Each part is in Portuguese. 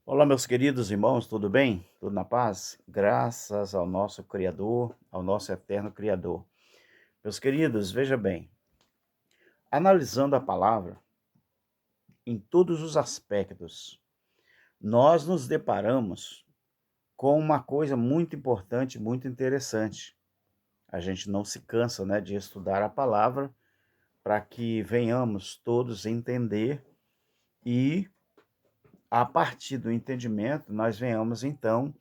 Olá, meus queridos irmãos, tudo bem? Tudo na paz? Graças ao nosso Criador, ao nosso eterno Criador. Meus queridos, veja bem, analisando a palavra em todos os aspectos, nós nos deparamos com uma coisa muito importante, muito interessante. A gente não se cansa, né, de estudar a palavra para que venhamos todos entender e, a partir do entendimento, nós venhamos então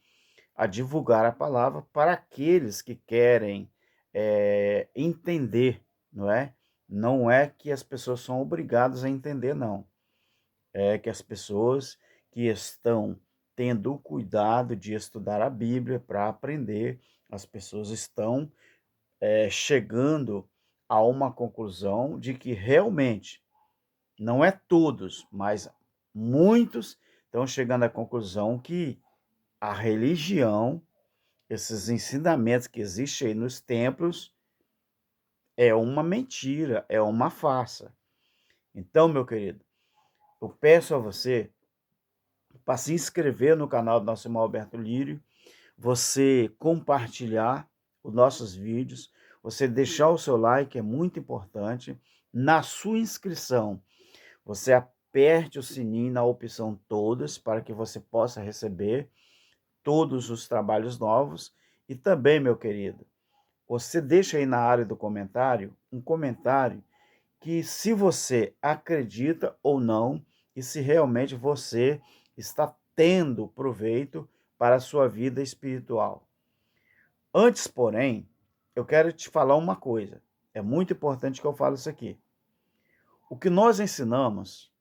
a divulgar a palavra para aqueles que querem entender, não é? Não é que as pessoas são obrigadas a entender, não. É que as pessoas que estão tendo o cuidado de estudar a Bíblia para aprender, as pessoas estão chegando a uma conclusão de que realmente, não é todos, mas muitos estão chegando à conclusão que a religião, esses ensinamentos que existem aí nos templos, é uma mentira, é uma farsa. Então, meu querido, eu peço a você para se inscrever no canal do nosso irmão Alberto Lírio, você compartilhar os nossos vídeos, você deixar o seu like, é muito importante. Na sua inscrição, você aperte o sininho na opção todas, para que você possa receber todos os trabalhos novos. E também, meu querido, você deixa aí na área do comentário um comentário que se você acredita ou não e se realmente você está tendo proveito para a sua vida espiritual. Antes, porém, eu quero te falar uma coisa. É muito importante que eu fale isso aqui. O que nós ensinamos,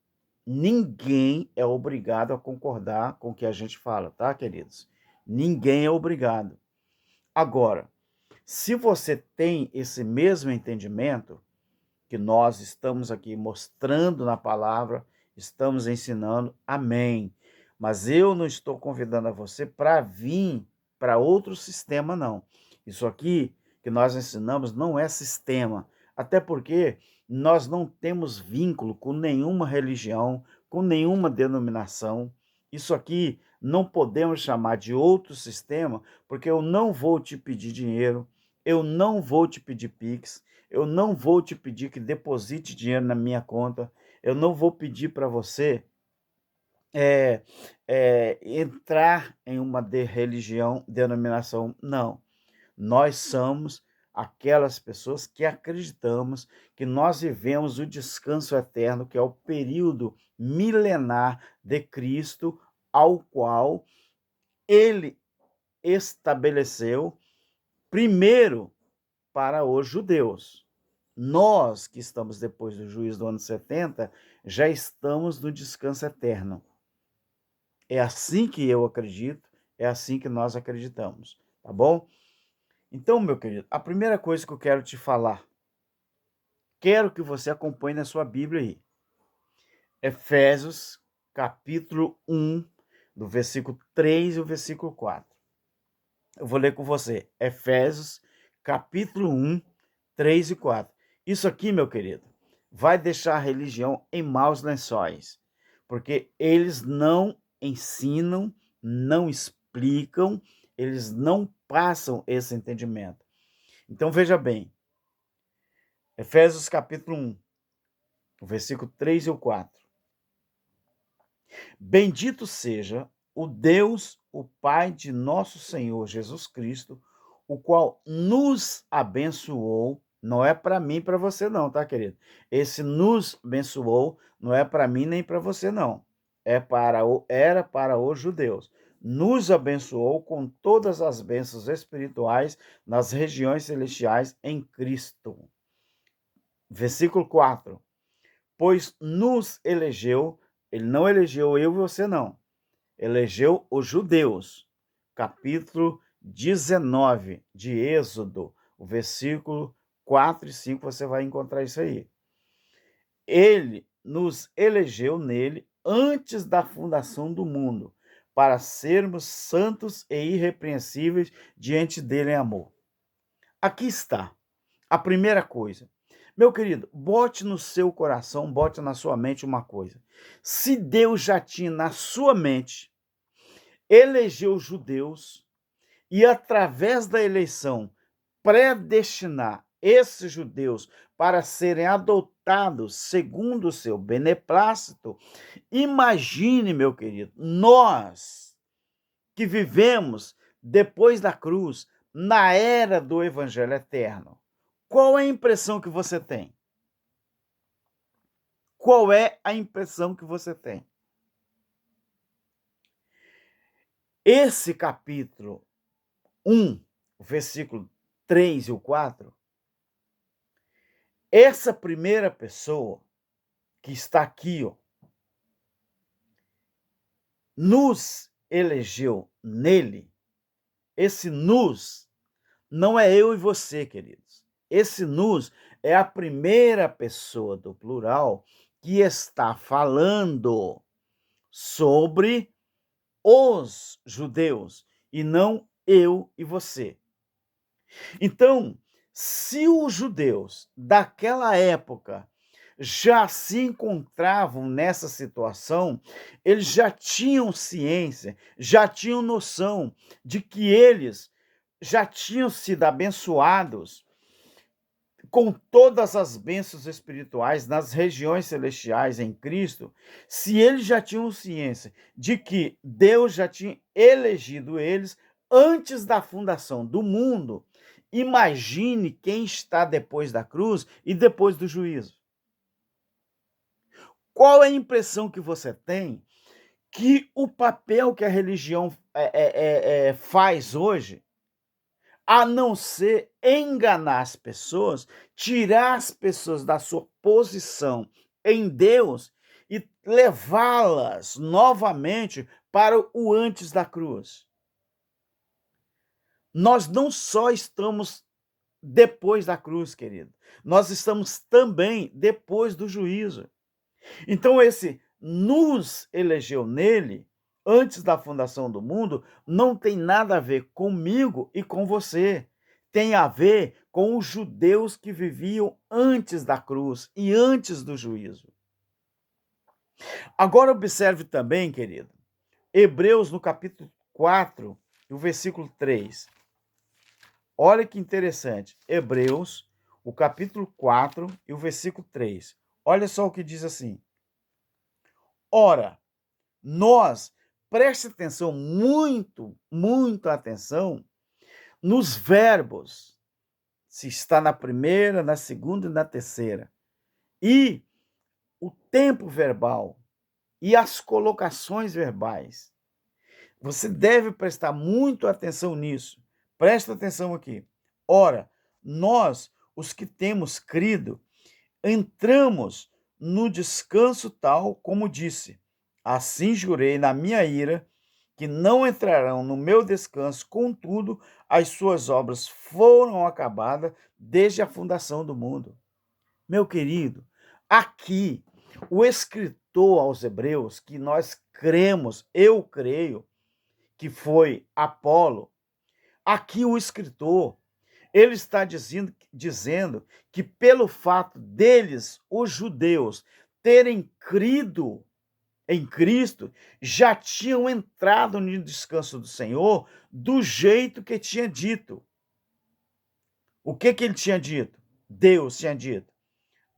ninguém é obrigado a concordar com o que a gente fala, tá, queridos? Ninguém é obrigado. Agora, se você tem esse mesmo entendimento que nós estamos aqui mostrando na palavra, estamos ensinando, amém. Mas eu não estou convidando a você para vir para outro sistema, não. Isso aqui que nós ensinamos não é sistema, até porque nós não temos vínculo com nenhuma religião, com nenhuma denominação. Isso aqui não podemos chamar de outro sistema, porque eu não vou te pedir dinheiro, eu não vou te pedir Pix, eu não vou te pedir que deposite dinheiro na minha conta, eu não vou pedir para você entrar em uma religião, denominação, não. Nós somos aquelas pessoas que acreditamos que nós vivemos o descanso eterno, que é o período milenar de Cristo, ao qual ele estabeleceu primeiro para os judeus. Nós que estamos depois do juízo do ano 70, já estamos no descanso eterno. É assim que eu acredito, é assim que nós acreditamos, tá bom? Então, meu querido, a primeira coisa que eu quero te falar, quero que você acompanhe na sua Bíblia aí. Efésios, capítulo 1, do versículo 3 e o versículo 4. Eu vou ler com você. Efésios, capítulo 1, 3 e 4. Isso aqui, meu querido, vai deixar a religião em maus lençóis, porque eles não ensinam, não explicam, eles não passam esse entendimento. Então, veja bem, Efésios capítulo 1, o versículo 3 e o 4. Bendito seja o Deus, o Pai de nosso Senhor Jesus Cristo, o qual nos abençoou, não é para mim e para você não, tá, querido? Esse nos abençoou não é para mim nem para você não. Era para os judeus. Nos abençoou com todas as bênçãos espirituais nas regiões celestiais em Cristo. Versículo 4. Pois nos elegeu, ele não elegeu eu e você não, elegeu os judeus. Capítulo 19 de Êxodo, o versículo 4 e 5, você vai encontrar isso aí. Ele nos elegeu nele antes da fundação do mundo, para sermos santos e irrepreensíveis diante dele em amor. Aqui está a primeira coisa. Meu querido, bote no seu coração, bote na sua mente uma coisa. Se Deus já tinha na sua mente eleger os judeus e, através da eleição, predestinar esses judeus para serem adotados segundo o seu beneplácito, imagine, meu querido, nós que vivemos depois da cruz, na era do Evangelho Eterno, qual é a impressão que você tem? Qual é a impressão que você tem? Esse capítulo 1, o versículo 3 e o 4, essa primeira pessoa que está aqui, nos elegeu nele. Esse nos não é eu e você, queridos. Esse nos é a primeira pessoa do plural que está falando sobre os judeus e não eu e você. Então, se os judeus daquela época já se encontravam nessa situação, eles já tinham ciência, já tinham noção de que eles já tinham sido abençoados com todas as bênçãos espirituais nas regiões celestiais em Cristo. Se eles já tinham ciência de que Deus já tinha elegido eles antes da fundação do mundo, imagine quem está depois da cruz e depois do juízo. Qual é a impressão que você tem que o papel que a religião faz hoje, a não ser enganar as pessoas, tirar as pessoas da sua posição em Deus e levá-las novamente para o antes da cruz? Nós não só estamos depois da cruz, querido, nós estamos também depois do juízo. Então, esse nos elegeu nele, antes da fundação do mundo, não tem nada a ver comigo e com você. Tem a ver com os judeus que viviam antes da cruz e antes do juízo. Agora observe também, querido, Hebreus no capítulo 4, o versículo 3. Olha que interessante. Hebreus, o capítulo 4 e o versículo 3. Olha só o que diz assim. Ora, nós, preste atenção, muita atenção, nos verbos, se está na primeira, na segunda e na terceira, e o tempo verbal e as colocações verbais. Você deve prestar muito atenção nisso. Presta atenção aqui. Ora, nós, os que temos crido, entramos no descanso tal como disse. Assim jurei na minha ira que não entrarão no meu descanso, contudo, as suas obras foram acabadas desde a fundação do mundo. Meu querido, aqui o escritor aos Hebreus, que nós cremos, eu creio, que foi Apolo, aqui o escritor, ele está dizendo que pelo fato deles, os judeus, terem crido em Cristo, já tinham entrado no descanso do Senhor do jeito que tinha dito. O que ele tinha dito? Deus tinha dito.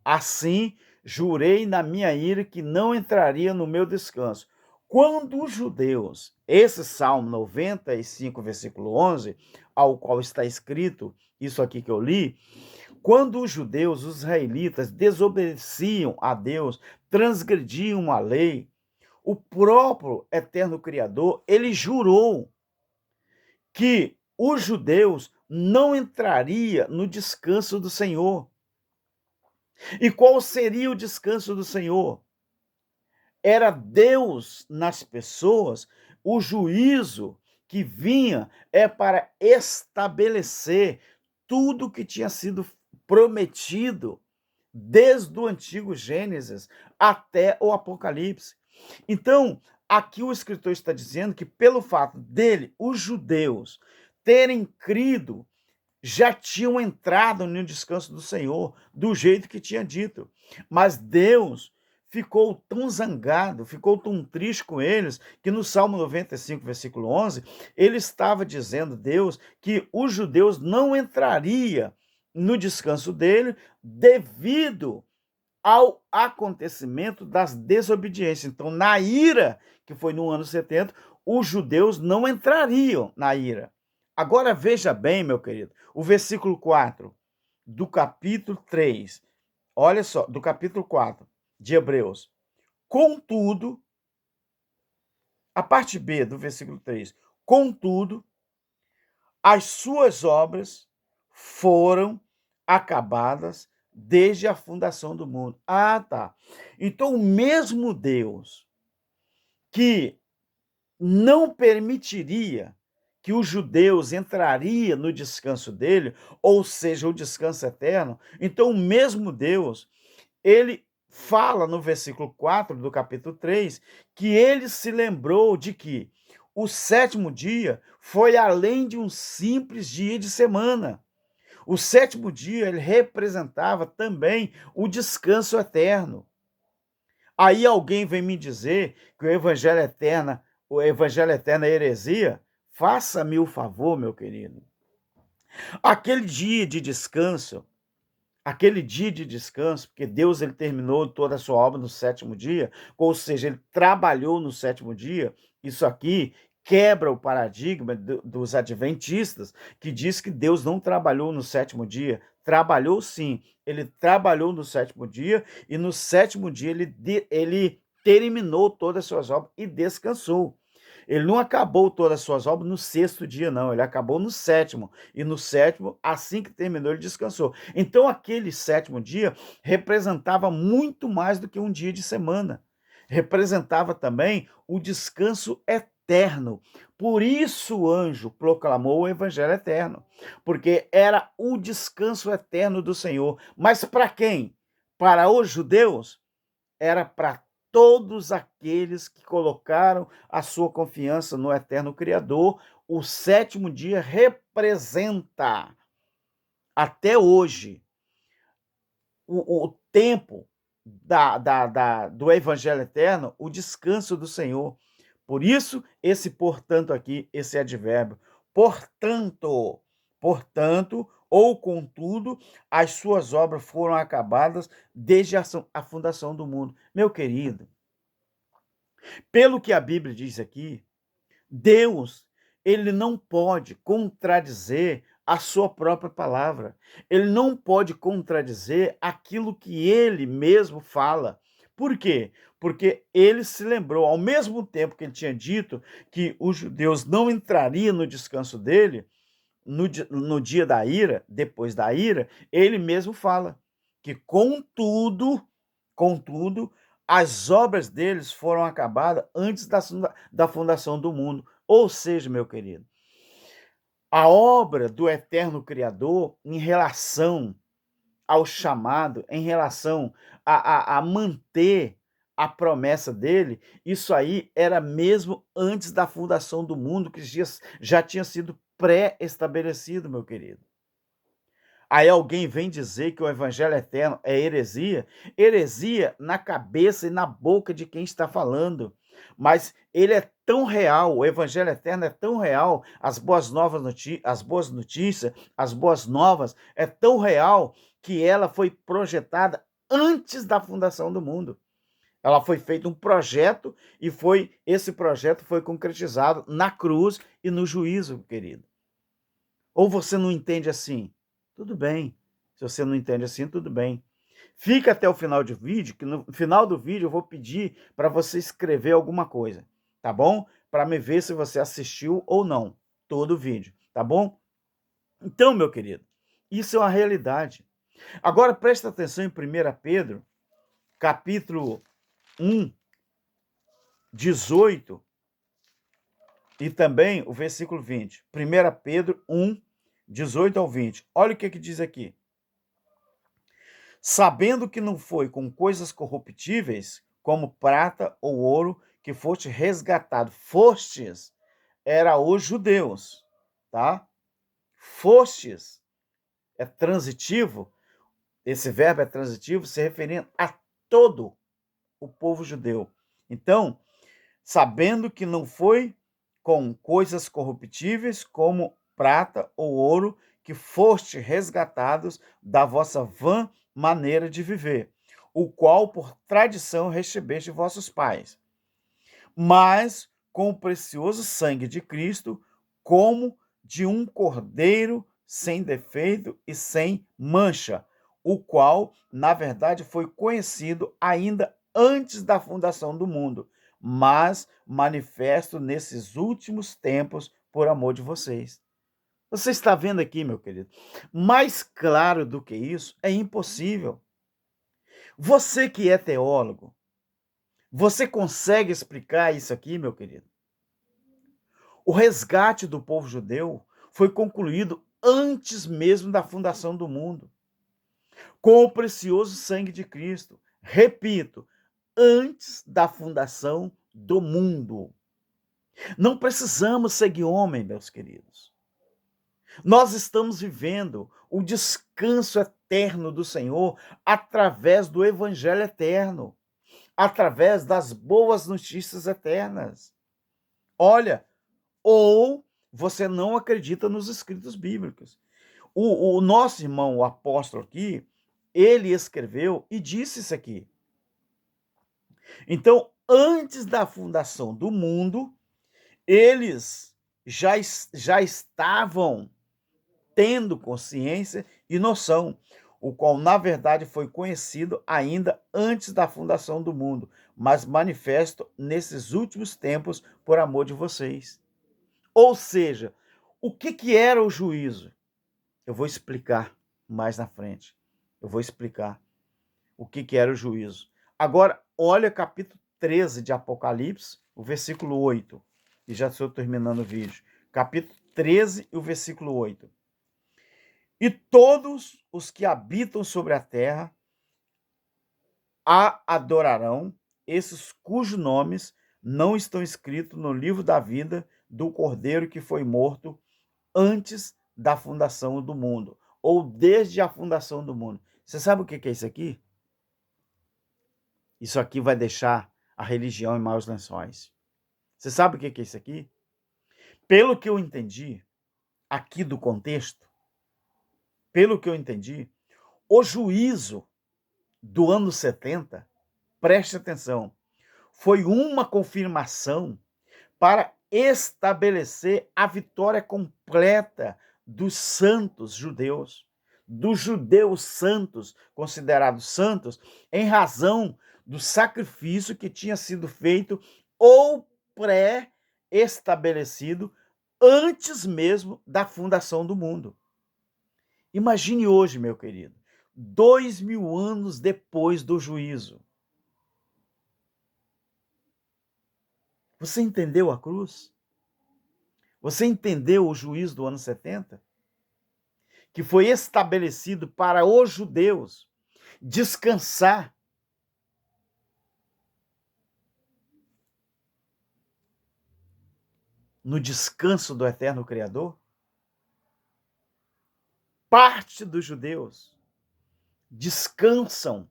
Assim, jurei na minha ira que não entraria no meu descanso. Quando os judeus, esse Salmo 95, versículo 11, ao qual está escrito isso aqui que eu li, quando os judeus, os israelitas, desobedeciam a Deus, transgrediam a lei, o próprio eterno Criador, ele jurou que os judeus não entrariam no descanso do Senhor. E qual seria o descanso do Senhor? Era Deus nas pessoas, o juízo que vinha para estabelecer tudo que tinha sido prometido desde o antigo Gênesis até o Apocalipse. Então, aqui o escritor está dizendo que pelo fato dele, os judeus, terem crido, já tinham entrado no descanso do Senhor, do jeito que tinha dito. Mas Deus ficou tão zangado, ficou tão triste com eles, que no Salmo 95, versículo 11, ele estava dizendo, Deus, que os judeus não entraria no descanso dele devido ao acontecimento das desobediências. Então, na ira, que foi no ano 70, os judeus não entrariam na ira. Agora veja bem, meu querido, o versículo 4 do capítulo 3, olha só, do capítulo 4 de Hebreus. Contudo, a parte B do versículo 3, contudo, as suas obras foram acabadas desde a fundação do mundo. Ah, tá. Então, o mesmo Deus que não permitiria que os judeus entrariam no descanso dele, ou seja, o descanso eterno, então o mesmo Deus, ele fala no versículo 4 do capítulo 3, que ele se lembrou de que o sétimo dia foi além de um simples dia de semana. O sétimo dia ele representava também o descanso eterno. Aí alguém vem me dizer que o evangelho eterno é heresia? Faça-me o favor, meu querido. Aquele dia de descanso, porque Deus ele terminou toda a sua obra no sétimo dia, ou seja, ele trabalhou no sétimo dia. Isso aqui quebra o paradigma dos adventistas, que diz que Deus não trabalhou no sétimo dia. Trabalhou sim, ele trabalhou no sétimo dia, e no sétimo dia ele terminou todas as suas obras e descansou. Ele não acabou todas as suas obras no sexto dia, não. Ele acabou no sétimo. E no sétimo, assim que terminou, ele descansou. Então, aquele sétimo dia representava muito mais do que um dia de semana. Representava também o descanso eterno. Por isso o anjo proclamou o evangelho eterno, porque era o descanso eterno do Senhor. Mas para quem? Para os judeus? Era para todos aqueles que colocaram a sua confiança no eterno Criador. O sétimo dia representa, até hoje, o tempo do Evangelho Eterno, o descanso do Senhor. Por isso, esse portanto aqui, esse advérbio. Portanto, ou contudo, as suas obras foram acabadas desde a fundação do mundo. Meu querido, pelo que a Bíblia diz aqui, Deus, ele não pode contradizer a sua própria palavra. Ele não pode contradizer aquilo que ele mesmo fala. Por quê? Porque ele se lembrou, ao mesmo tempo que ele tinha dito que os judeus não entrariam no descanso dele, no dia da ira, depois da ira, ele mesmo fala que, contudo, as obras deles foram acabadas antes da fundação do mundo. Ou seja, meu querido, a obra do eterno Criador em relação ao chamado, em relação a manter a promessa dele, isso aí era mesmo antes da fundação do mundo, que já tinha sido pré-estabelecido, meu querido. Aí alguém vem dizer que o evangelho eterno é heresia, heresia na cabeça e na boca de quem está falando. Mas ele é tão real, o evangelho eterno é tão real, as boas notícias, as boas novas é tão real que ela foi projetada antes da fundação do mundo. Ela foi feito um projeto e esse projeto foi concretizado na cruz e no juízo, querido. Ou você não entende assim? Tudo bem. Se você não entende assim, tudo bem. Fica até o final do vídeo, que no final do vídeo eu vou pedir para você escrever alguma coisa, tá bom? Para me ver se você assistiu ou não todo o vídeo, tá bom? Então, meu querido, isso é uma realidade. Agora presta atenção em 1 Pedro, capítulo 1, 18 e também o versículo 20. 1 Pedro 1, 18 ao 20. Olha o que diz aqui. Sabendo que não foi com coisas corruptíveis, como prata ou ouro, que foste resgatado. Fostes era os judeus, tá? Fostes é transitivo, esse verbo é transitivo, se referindo a todo o povo judeu. Então, sabendo que não foi com coisas corruptíveis como prata ou ouro que foste resgatados da vossa vã maneira de viver, o qual por tradição recebeste de vossos pais, mas com o precioso sangue de Cristo, como de um cordeiro sem defeito e sem mancha, o qual, na verdade, foi conhecido ainda antes da fundação do mundo, mas manifesto nesses últimos tempos por amor de vocês. Você está vendo aqui, meu querido? Mais claro do que isso é impossível. Você que é teólogo, você consegue explicar isso aqui, meu querido? O resgate do povo judeu foi concluído antes mesmo da fundação do mundo, com o precioso sangue de Cristo. Repito, antes da fundação do mundo. Não precisamos seguir homem, meus queridos. Nós estamos vivendo o descanso eterno do Senhor através do evangelho eterno, através das boas notícias eternas. Olha, ou você não acredita nos escritos bíblicos. O nosso irmão, o apóstolo aqui, ele escreveu e disse isso aqui. Então, antes da fundação do mundo, eles já estavam tendo consciência e noção, o qual, na verdade, foi conhecido ainda antes da fundação do mundo, mas manifesto nesses últimos tempos por amor de vocês. Ou seja, o que era o juízo? Eu vou explicar mais na frente. Eu vou explicar o que era o juízo. Agora, olha capítulo 13 de Apocalipse, o versículo 8. E já estou terminando o vídeo. Capítulo 13 e o versículo 8. E todos os que habitam sobre a terra a adorarão, esses cujos nomes não estão escritos no livro da vida do Cordeiro que foi morto antes da fundação do mundo, ou desde a fundação do mundo. Você sabe o que é isso aqui? Isso aqui vai deixar a religião em maus lençóis. Você sabe o que é isso aqui? Pelo que eu entendi, aqui do contexto, pelo que eu entendi, o juízo do ano 70, preste atenção, foi uma confirmação para estabelecer a vitória completa dos santos judeus, dos judeus santos, considerados santos, em razão do sacrifício que tinha sido feito ou pré-estabelecido antes mesmo da fundação do mundo. Imagine hoje, meu querido, 2000 anos depois do juízo. Você entendeu a cruz? Você entendeu o juízo do ano 70? Que foi estabelecido para os judeus descansar no descanso do eterno Criador? Parte dos judeus descansam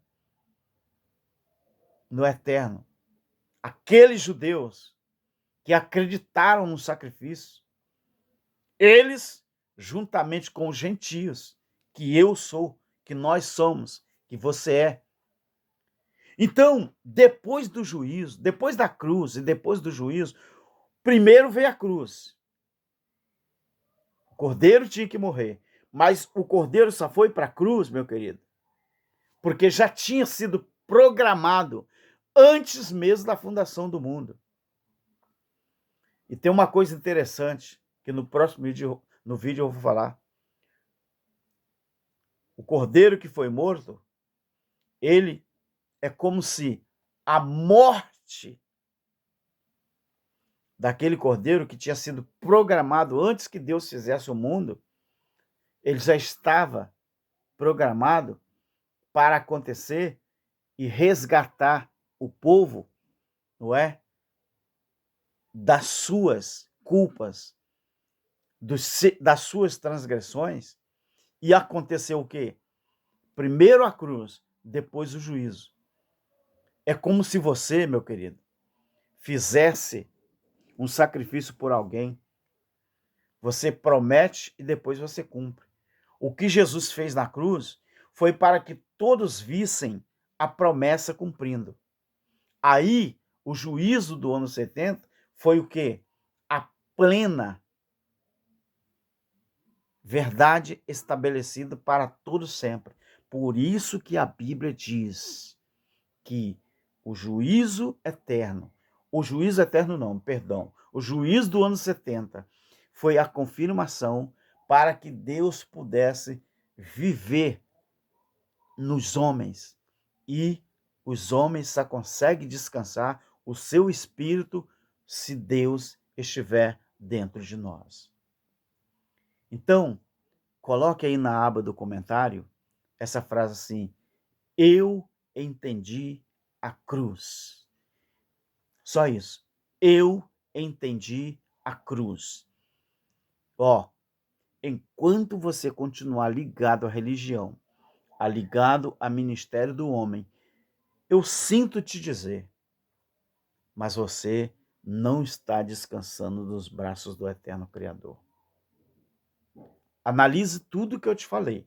no eterno. Aqueles judeus que acreditaram no sacrifício, eles, juntamente com os gentios, que eu sou, que nós somos, que você é. Então, depois do juízo, depois da cruz e depois do juízo, primeiro veio a cruz. O cordeiro tinha que morrer. Mas o cordeiro só foi para a cruz, meu querido, porque já tinha sido programado antes mesmo da fundação do mundo. E tem uma coisa interessante que no próximo vídeo, eu vou falar. O cordeiro que foi morto, ele é como se a morte daquele cordeiro que tinha sido programado antes que Deus fizesse o mundo, ele já estava programado para acontecer e resgatar o povo, não é? Das suas culpas, das suas transgressões. E aconteceu o quê? Primeiro a cruz, depois o juízo. É como se você, meu querido, fizesse um sacrifício por alguém. Você promete e depois você cumpre. O que Jesus fez na cruz foi para que todos vissem a promessa cumprindo. Aí, o juízo do ano 70 foi o quê? A plena verdade estabelecida para todos sempre. Por isso que a Bíblia diz que o juízo eterno não, perdão, o juízo do ano 70 foi a confirmação para que Deus pudesse viver nos homens. E os homens só conseguem descansar o seu espírito se Deus estiver dentro de nós. Então, coloque aí na aba do comentário essa frase assim: eu entendi a cruz. Só isso. Eu entendi a cruz. Ó, enquanto você continuar ligado à religião, ligado ao ministério do homem, eu sinto te dizer, mas você não está descansando nos braços do eterno Criador. Analise tudo que eu te falei.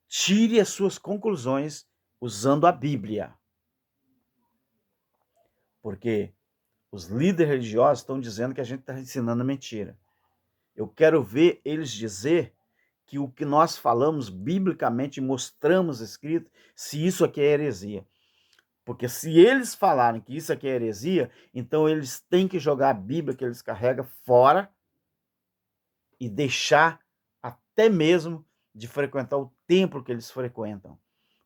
Tire as suas conclusões usando a Bíblia. Porque os líderes religiosos estão dizendo que a gente está ensinando mentira. Eu quero ver eles dizer que o que nós falamos biblicamente, mostramos escrito, se isso aqui é heresia. Porque se eles falarem que isso aqui é heresia, então eles têm que jogar a Bíblia que eles carregam fora e deixar até mesmo de frequentar o templo que eles frequentam.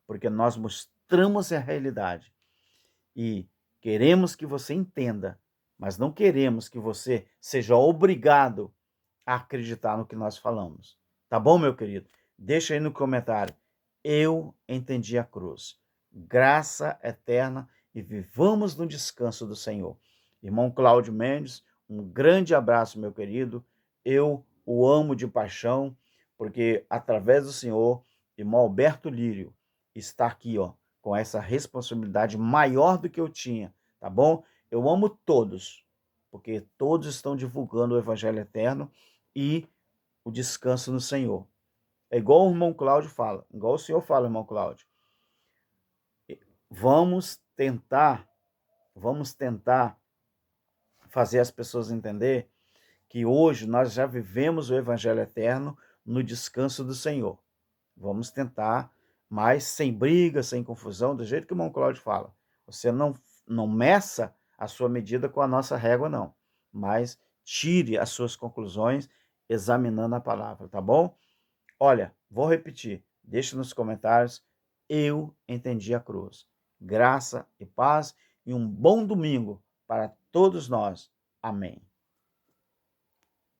Porque nós mostramos a realidade e queremos que você entenda, mas não queremos que você seja obrigado a acreditar no que nós falamos. Tá bom, meu querido? Deixa aí no comentário. Eu entendi a cruz. Graça eterna e vivamos no descanso do Senhor. Irmão Cláudio Mendes, um grande abraço, meu querido. Eu o amo de paixão, porque através do Senhor, irmão Alberto Lírio está aqui, ó, com essa responsabilidade maior do que eu tinha, tá bom? Eu amo todos, porque todos estão divulgando o Evangelho eterno e o descanso no Senhor. É igual o irmão Cláudio fala, igual o senhor fala, irmão Cláudio. Vamos tentar fazer as pessoas entender que hoje nós já vivemos o Evangelho eterno no descanso do Senhor. Vamos tentar, mas sem briga, sem confusão, do jeito que o irmão Cláudio fala. Você não meça a sua medida com a nossa régua, não. Mas tire as suas conclusões examinando a palavra, tá bom? Olha, vou repetir. Deixe nos comentários. Eu entendi a cruz. Graça e paz e um bom domingo para todos nós. Amém.